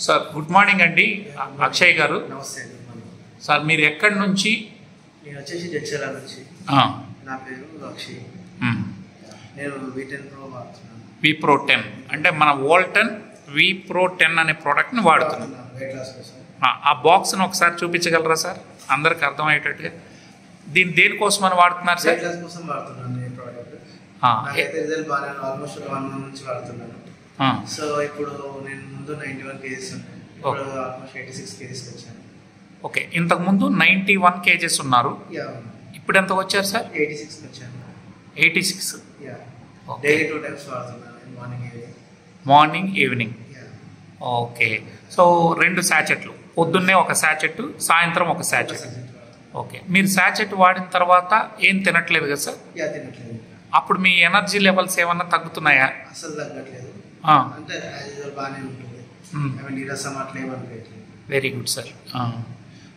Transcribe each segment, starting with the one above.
Sir good morning అండి. అక్షయ్ గారు. నమస్తే. సార్ మీరు ఎక్కడి నుంచి? నేను వచ్చేసి జడ్చర్ల నుంచి. నా పేరు అక్షయ్. నేను V10 Pro వాడుతున్నాను. V-Pro 10 అంటే మన వోల్టన్ V-Pro 10 అనే ప్రోడక్ట్ని వాడుతున్నాను. ఆ బాక్స్ని ఒకసారి చూపించగలరా సార్, అందరికి అర్థమయ్యేటట్టుగా? దేనికోసం అని వాడుతున్నారు సార్? వెయిట్ లాస్ కోసం వాడుతున్నాను ఈ ప్రోడక్ట్. నాకైతే రిజల్ట్ బాగానే ఆల్మోస్ట్ 1 month నుంచి వాడుతున్నాను. సో ఇప్పుడు నేను ముందు 91 kgs ఉన్నాను, ఇప్పుడు ఆల్మోస్ట్ 86 kgs వచ్చాను. ఓకే, ఇంతకుముందు 91 kgs ఉన్నారు, ఇప్పుడు ఎంత వచ్చారు సార్? 86 వచ్చాను. 86. డైలీ 2 times వాడుతున్నాను, మార్నింగ్ ఈవినింగ్. ఓకే, సో 2 శాచెట్లు, పొద్దున్నే ఒక శాచెట్, సాయంత్రం ఒక శాచెట్. ఓకే, మీరు శాచెట్ వాడిన తర్వాత ఏం తినట్లేదు కదా సార్? తినట్లేదు. అప్పుడు మీ ఎనర్జీ లెవెల్స్ ఏమన్నా తగ్గుతున్నాయా? అసలు తగ్గట్లేదు. అంటే బాగానే ఉంటుంది, నీరసం అట్లా ఏమనిపించట్లేదు. Very good sir.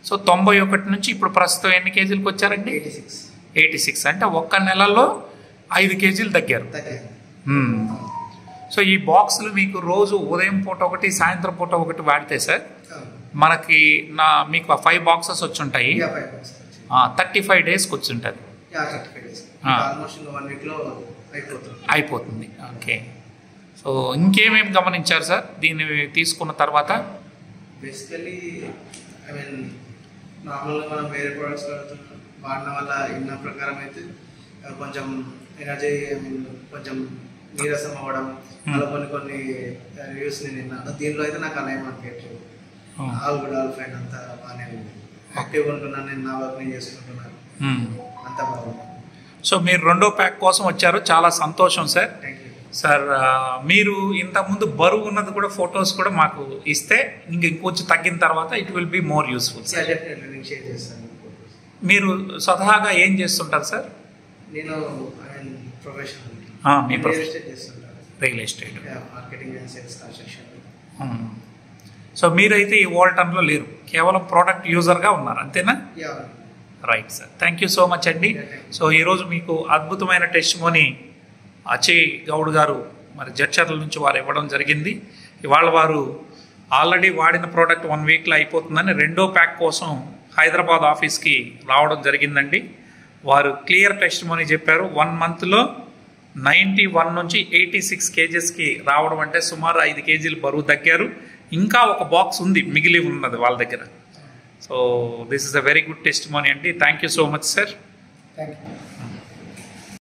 సో 91 నుంచి ఇప్పుడు ప్రస్తుతం ఎన్ని కేజీలకు వచ్చారండి? 86. అంటే ఒక్క నెలలో 5 కేజీలు తగ్గారు. సో ఈ బాక్సులు మీకు రోజు ఉదయం పూట ఒకటి, సాయంత్రం పూట ఒకటి వాడితే సార్ మనకి మీకు 5 బాక్సెస్ వచ్చి ఉంటాయి. 35 డేస్కి వచ్చి ఉంటుంది, అయిపోతుంది. ఓకే, సో ఇంకేమేమి గమనించారు సార్ దీన్ని తీసుకున్న తర్వాత? బేసికలీ నార్మల్గా మనం వేరే ప్రొడక్ట్స్ వాడడం వల్ల ఇన్న ప్రకారం అయితే కొంచెం ఎనర్జీ, కొంచెం నీరసం అవ్వడం, అలా కొన్ని రివ్యూస్ నేను విన్నాను. దీనిలో అయితే నాకు అలా ఏమనిపించలేదు. ఆల్ గుడ్, ఆల్ ఫైన్, అంతా బాగానే ఉంది. యాక్టివ్గా ఉంటున్నాను, నేను నా వర్క్ నేను చేసుకుంటున్నాను, అంతా బాగుంది. సో మీరు 2వ ప్యాక్ కోసం వచ్చారు, చాలా సంతోషం సార్. సార్ మీరు ఇంతకుముందు బరువు ఉన్నది కూడా ఫొటోస్ కూడా మాకు ఇస్తే ఇంకొంచెం తగ్గిన తర్వాత it will be more useful. మీరు స్వతహాగా ఏం చేస్తుంటారు సార్? నేను professional real estate, marketing and sales, construction. So మీరైతే ఈ వోల్టన్లో లేరు, కేవలం ప్రోడక్ట్ యూజర్గా ఉన్నారు, అంతేనా? Right sir, thank you so much అండి. సో ఈరోజు మీకు అద్భుతమైన టెస్టిమోనీ అజయ్ గౌడ్ గారు మరి జడ్చర్ల నుంచి వారు ఇవ్వడం జరిగింది. ఇవాళ వారు ఆల్రెడీ వాడిన ప్రోడక్ట్ 1 వీక్లో అయిపోతుందని 2వ ప్యాక్ కోసం హైదరాబాద్ ఆఫీస్కి రావడం జరిగిందండి. వారు క్లియర్ టెస్టిమోనీ చెప్పారు. 1 మంత్లో 91 నుంచి 86 కేజెస్కి రావడం అంటే సుమారు 5 కేజీలు బరువు తగ్గారు. ఇంకా ఒక బాక్స్ ఉంది, మిగిలి ఉన్నది వాళ్ళ దగ్గర. So this is a very good testimony అండి. Thank you so much sir. Thank you.